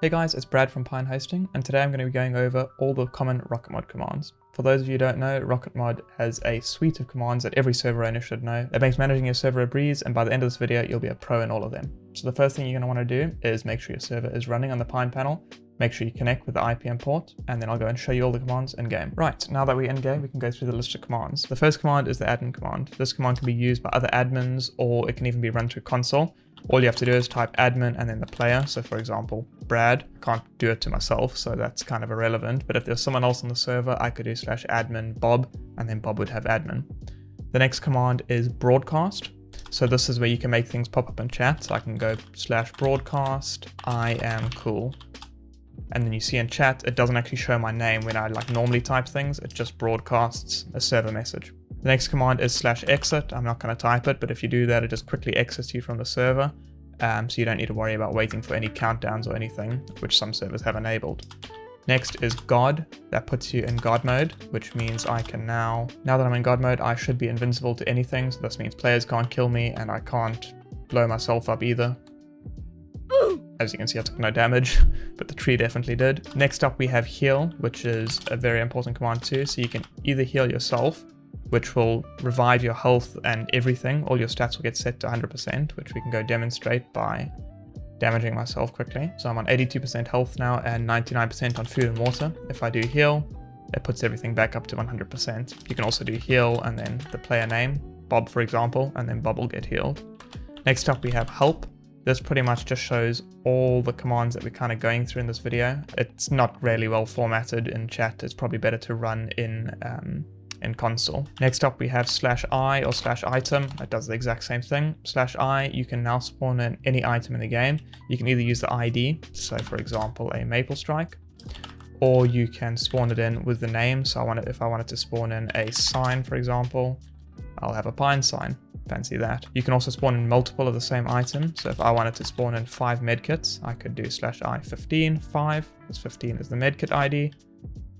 Hey guys, it's Brad from Pine Hosting, and today I'm going to be going over all the common RocketMod commands. For those of you who don't know, RocketMod has a suite of commands that every server owner should know. It makes managing your server a breeze, and by the end of this video, you'll be a pro in all of them. So the first thing you're going to want to do is make sure your server is running on the Pine panel. Make sure you connect with the IPM port, and then I'll go and show you all the commands in game. Right, now that we're in game, we can go through the list of commands. The first command is the admin command. This command can be used by other admins, or it can even be run through console. All you have to do is type admin and then the player. So for example, Brad, can't do it to myself, so that's kind of irrelevant. But if there's someone else on the server, I could do /admin Bob, and then Bob would have admin. The next command is broadcast. So this is where you can make things pop up in chat. So I can go /broadcast, I am cool. And then you see in chat, it doesn't actually show my name when I normally type things, it just broadcasts a server message. The next command is /exit. I'm not going to type it, but if you do that, it just quickly exits you from the server. So you don't need to worry about waiting for any countdowns or anything, which some servers have enabled. Next is God. That puts you in God mode, which means I can now that I'm in God mode, I should be invincible to anything. So this means players can't kill me and I can't blow myself up either. As you can see, I took no damage, but the tree definitely did. Next up, we have heal, which is a very important command too. So you can either heal yourself, which will revive your health and everything. All your stats will get set to 100%, which we can go demonstrate by damaging myself quickly. So I'm on 82% health now and 99% on food and water. If I do heal, it puts everything back up to 100%. You can also do heal and then the player name, Bob for example, and then Bob will get healed. Next up, we have help. This pretty much just shows all the commands that we're kind of going through in this video. It's not really well formatted in chat. It's probably better to run in console. Next up, we have /i or /item. It does the exact same thing. /i, you can now spawn in any item in the game. You can either use the ID, so for example, a maple strike, or you can spawn it in with the name. So if I wanted to spawn in a sign, for example, I'll have a pine sign. Fancy that. You can also spawn in multiple of the same item. So if I wanted to spawn in 5 medkits, I could do /i15, 5, because 15 is the medkit ID.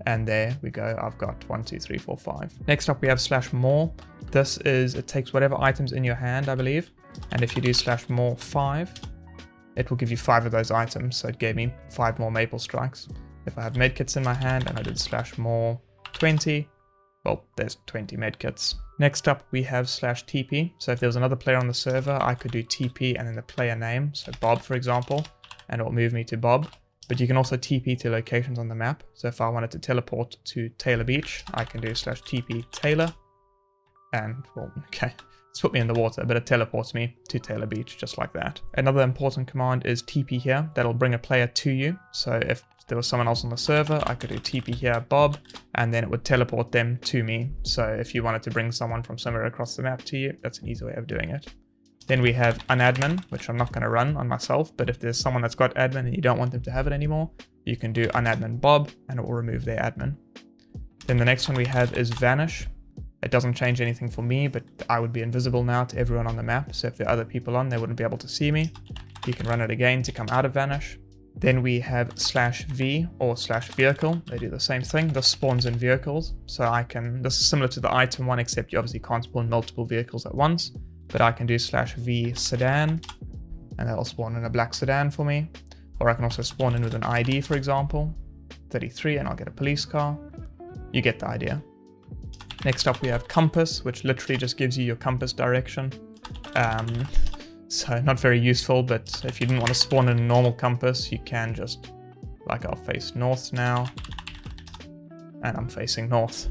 And there we go, I've got 1, 2, 3, 4, 5. Next up we have /more. This is, it takes whatever items in your hand, I believe. And if you do /more 5, it will give you 5 of those items. So it gave me 5 more maple strikes. If I have medkits in my hand and I did /more 20, well, there's 20 medkits. Next up, we have /tp. So if there was another player on the server, I could do TP and then the player name. So Bob, for example, and it will move me to Bob. But you can also TP to locations on the map. So if I wanted to teleport to Taylor Beach, I can do /TP Taylor. And, well, okay, it's put me in the water, but it teleports me to Taylor Beach just like that. Another important command is TP here. That'll bring a player to you. So if there was someone else on the server, I could do TP here, Bob, and then it would teleport them to me. So if you wanted to bring someone from somewhere across the map to you, that's an easy way of doing it. Then we have unadmin, which I'm not going to run on myself, but if there's someone that's got admin and you don't want them to have it anymore, you can do unadmin Bob and it will remove their admin. Then the next one we have is vanish. It doesn't change anything for me, but I would be invisible now to everyone on the map. So if there are other people on, they wouldn't be able to see me. You can run it again to come out of vanish. Then we have /v or /vehicle. They do the same thing. This spawns in vehicles. So this is similar to the item one, except you obviously can't spawn multiple vehicles at once. But I can do /v sedan, and that'll spawn in a black sedan for me. Or I can also spawn in with an ID, for example, 33, and I'll get a police car. You get the idea. Next up we have compass, which literally just gives you your compass direction. So not very useful, but if you didn't want to spawn in a normal compass, you can just, I'll face north now, and I'm facing north.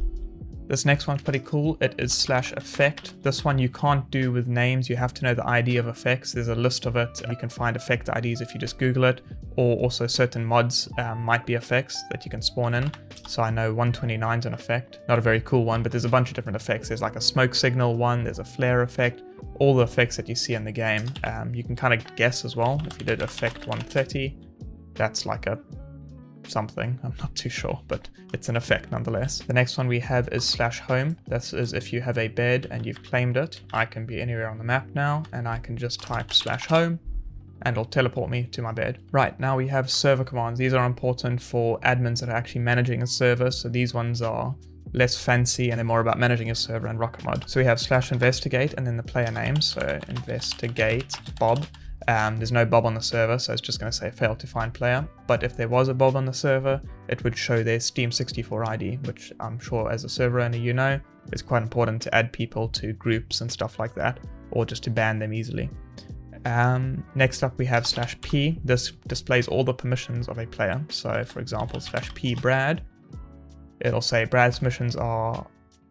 This next one's pretty cool. It is /effect. This one you can't do with names. You have to know the ID of effects. There's a list of it. You can find effect IDs if you just Google it, or also certain mods might be effects that you can spawn in. So I know 129 is an effect. Not a very cool one, but there's a bunch of different effects. There's like a smoke signal one, there's a flare effect, all the effects that you see in the game. You can kind of guess as well. If you did effect 130, that's like a something, I'm not too sure, but it's an effect nonetheless. The next one we have is /home. This is if you have a bed and you've claimed it. I can be anywhere on the map now, and I can just type /home and it'll teleport me to my bed. Right, now we have server commands. These are important for admins that are actually managing a server. So these ones are less fancy and they're more about managing a server and RocketMod. So we have /investigate and then the player name. So investigate Bob. There's no Bob on the server, so it's just going to say failed to find player. But if there was a Bob on the server, it would show their Steam 64 ID, which I'm sure as a server owner you know, it's quite important to add people to groups and stuff like that, or just to ban them easily. Next up we have /p. This displays all the permissions of a player. So for example, /p Brad, it'll say Brad's permissions are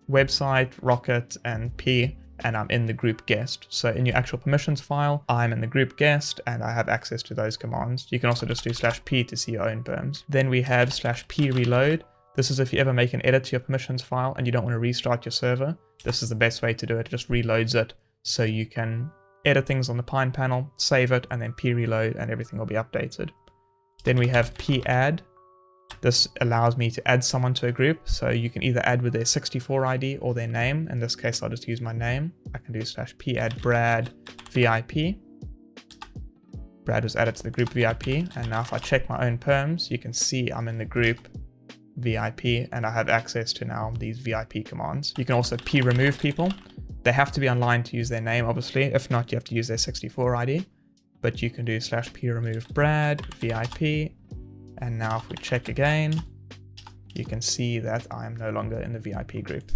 website, rocket, and p, and I'm in the group guest. So in your actual permissions file, I'm in the group guest and I have access to those commands. You can also just do /p to see your own perms. Then we have /p reload. This is if you ever make an edit to your permissions file and you don't want to restart your server. This is the best way to do it. It just reloads it so you can edit things on the Pine panel, save it, and then p reload and everything will be updated. Then we have p add. This allows me to add someone to a group, so you can either add with their 64 ID or their name. In this case, I'll just use my name. I can do /p add Brad VIP. Brad was added to the group VIP, and now if I check my own perms, you can see I'm in the group VIP, and I have access to now these VIP commands. You can also p remove people. They have to be online to use their name, obviously. If not, you have to use their 64 ID. But you can do /p remove Brad VIP. And now if we check again, you can see that I am no longer in the VIP group.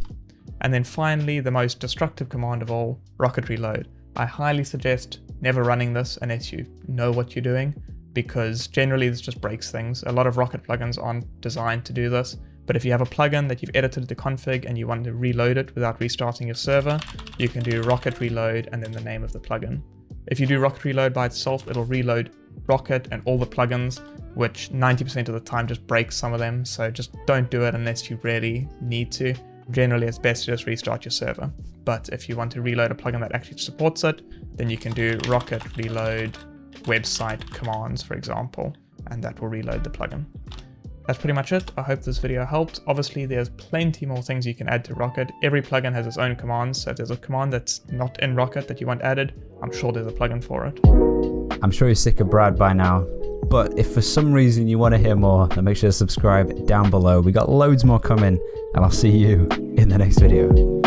And then finally, the most destructive command of all, rocket reload. I highly suggest never running this unless you know what you're doing, because generally this just breaks things. A lot of rocket plugins aren't designed to do this, but if you have a plugin that you've edited the config and you want to reload it without restarting your server, you can do rocket reload and then the name of the plugin. If you do rocket reload by itself, it'll reload rocket and all the plugins, which 90% of the time just breaks some of them, so just don't do it unless you really need to. Generally, it's best to just restart your server. But if you want to reload a plugin that actually supports it, then you can do rocket reload website commands, for example, and that will reload the plugin. That's pretty much it. I hope this video helped. Obviously, there's plenty more things you can add to Rocket. Every plugin has its own commands, so if there's a command that's not in Rocket that you want added, I'm sure there's a plugin for it. I'm sure you're sick of Brad by now, but if for some reason you want to hear more, then make sure to subscribe down below. We got loads more coming, and I'll see you in the next video.